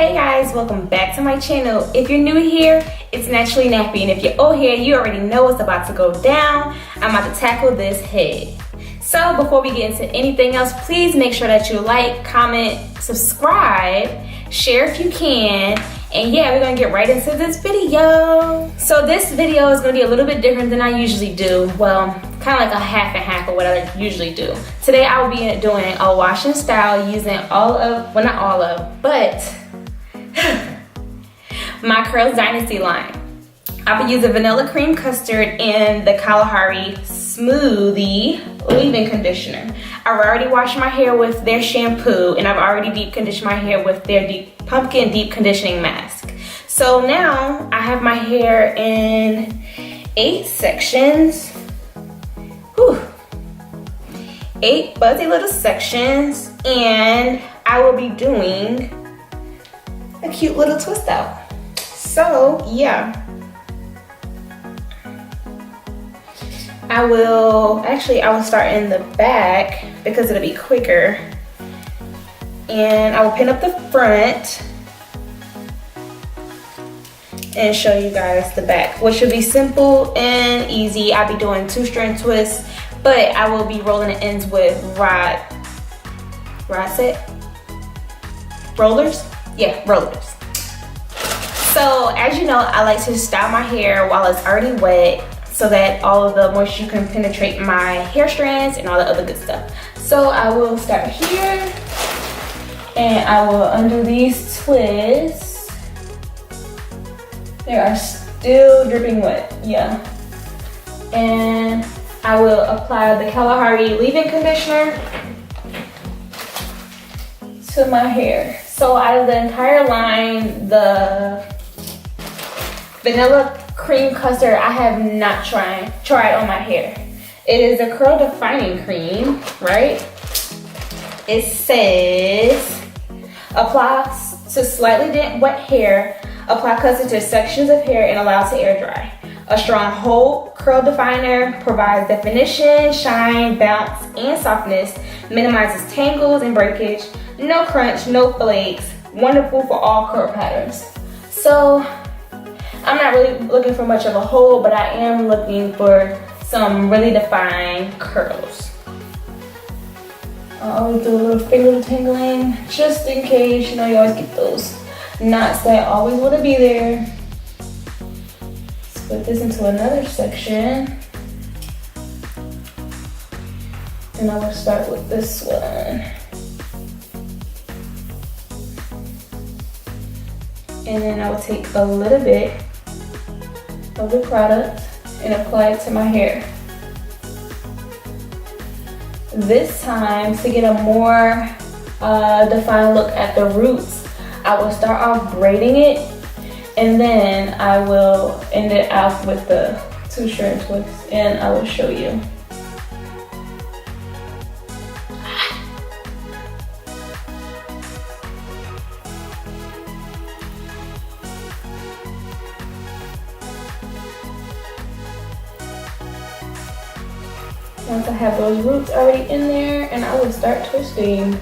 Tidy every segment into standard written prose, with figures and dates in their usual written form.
Hey guys, welcome back to my channel. If you're new here, it's Naturally Nappy, and if you're old here, you already know what's about to go down. I'm about to tackle this head. So before we get into anything else, please make sure that you like, comment, subscribe, share if you can, and yeah, we're gonna get right into this video. So this video is gonna be a little bit different than I usually do. Well, kind of like a half and half of what I usually do. Today I will be doing a wash and style using all of, well not all of, but my Curls Dynasty line. I'll be using vanilla cream custard and the Kalahari Smoothie leave-in conditioner. I've already washed my hair with their shampoo, and I've already deep conditioned my hair with their pumpkin deep conditioning mask. So now I have my hair in 8 sections. Whew. 8 buzzy little sections, and I will be doing a cute little twist out. So yeah, I will start in the back because it'll be quicker, and I will pin up the front and show you guys the back, which should be simple and easy. I'll be doing 2-strand twists, but I will be rolling the ends with rollers. Yeah, rollers. So as you know, I like to style my hair while it's already wet so that all of the moisture can penetrate my hair strands and all the other good stuff. So I will start here and I will undo these twists. They are still dripping wet, yeah. And I will apply the Kalahari leave-in conditioner to my hair. So out of the entire line, the vanilla cream custard I have not tried on my hair. It is a curl defining cream, right? It says apply to slightly damp wet hair, apply custard to sections of hair and allow to air dry. A strong hold curl definer provides definition, shine, bounce, and softness, minimizes tangles and breakage, no crunch, no flakes, wonderful for all curl patterns. So I'm not really looking for much of a hold, but I am looking for some really defined curls. I always do a little finger tangling just in case, you know, you always get those knots that always want to be there. Split this into another section. And I will start with this one. And then I will take a little bit of the product and apply it to my hair. This time, to get a more defined look at the roots, I will start off braiding it, and then I will end it off with the 2-strand twist, and I will show you. Once I have those roots already in there, and I will start twisting.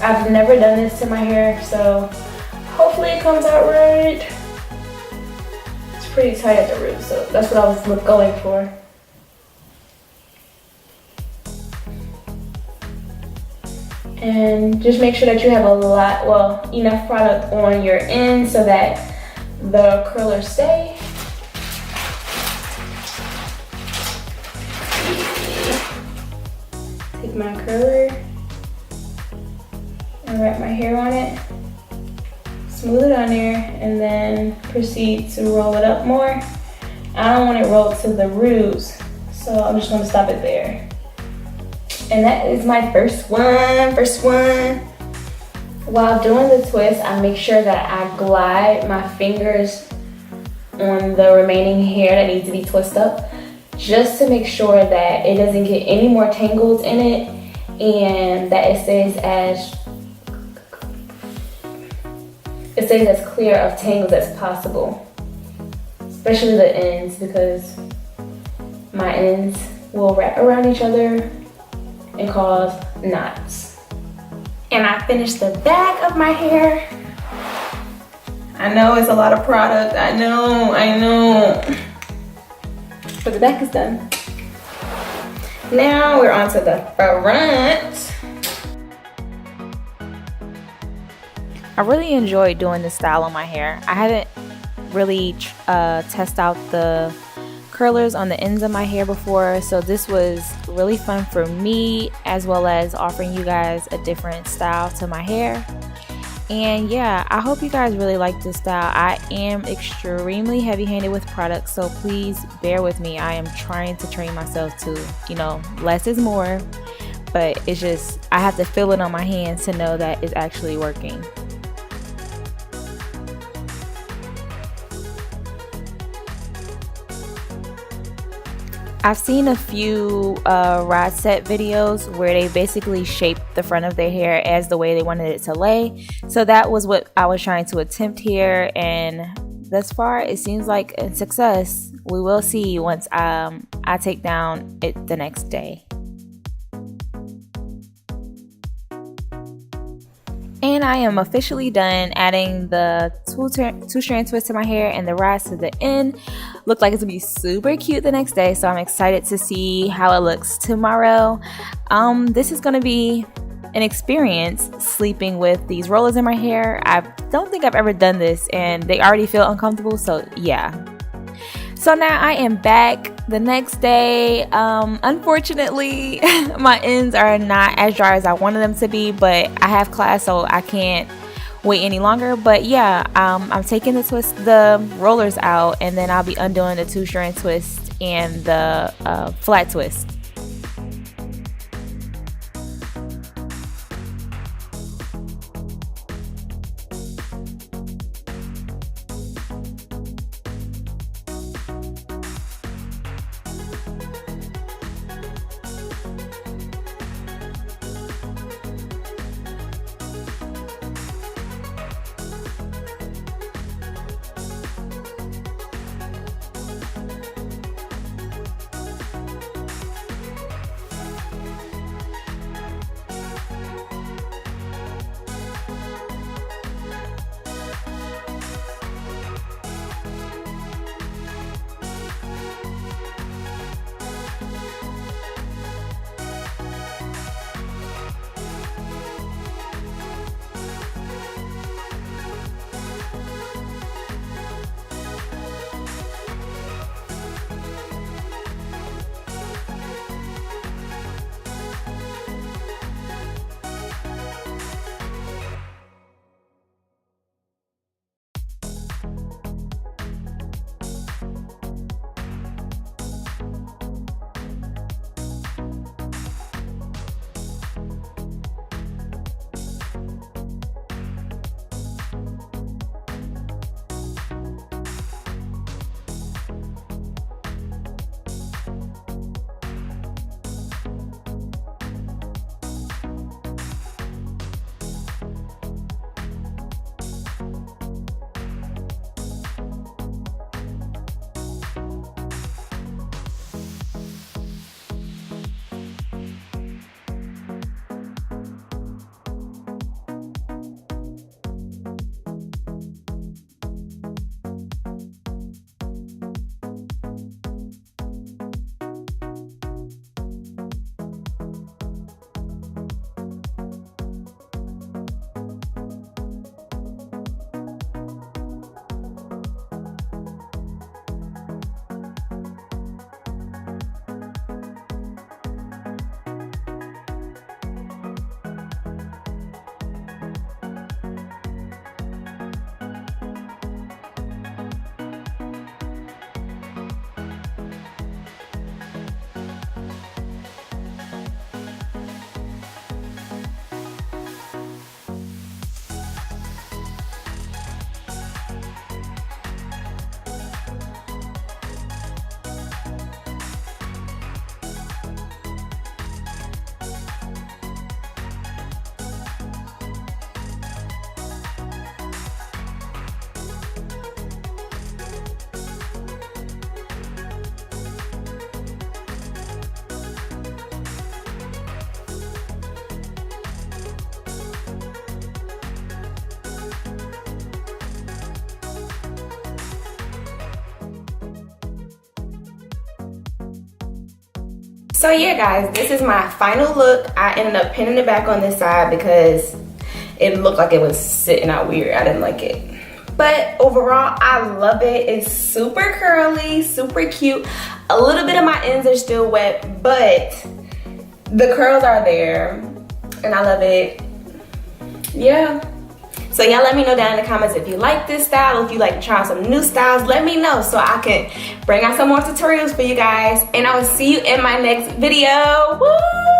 I've never done this to my hair, so hopefully it comes out right. It's pretty tight at the roots, so that's what I was going for. And just make sure that you have enough product on your end so that the curlers stay. Take my curler and wrap my hair on it, smooth it on there, and then proceed to roll it up more. I don't want it rolled to the roots, so I'm just going to stop it there. And that is my first one. While doing the twist, I make sure that I glide my fingers on the remaining hair that needs to be twisted up, just to make sure that it doesn't get any more tangles in it and that it stays as clear of tangles as possible, especially the ends, because my ends will wrap around each other and cause knots. And I finished the back of my hair. I know it's a lot of product, I know. But the back is done. Now we're on to the front. I really enjoyed doing this style on my hair. I haven't really tested out the curlers on the ends of my hair before, so this was really fun for me, as well as offering you guys a different style to my hair. And yeah, I hope you guys really like this style. I am extremely heavy-handed with products, so please bear with me. I am trying to train myself to, you know, less is more, but it's just, I have to feel it on my hands to know that it's actually working. I've seen a few rod set videos where they basically shape the front of their hair as the way they wanted it to lay. So that was what I was trying to attempt here, and thus far it seems like a success. We will see once I take down it the next day. And I am officially done adding the two-strand twist to my hair and the rods to the end. Look like it's gonna be super cute the next day, so I'm excited to see how it looks tomorrow. This is gonna be an experience sleeping with these rollers in my hair. I don't think I've ever done this, and they already feel uncomfortable, so yeah. So now I am back the next day. Unfortunately, my ends are not as dry as I wanted them to be, but I have class, so I can't wait any longer. But yeah, I'm taking the rollers out, and then I'll be undoing the two-strand twist and the flat twist. So yeah guys, this is my final look. I ended up pinning it back on this side because it looked like it was sitting out weird. I didn't like it. But overall, I love it. It's super curly, super cute. A little bit of my ends are still wet, but the curls are there and I love it. Yeah. So y'all let me know down in the comments if you like this style, if you like to try some new styles. Let me know so I can bring out some more tutorials for you guys. And I will see you in my next video. Woo!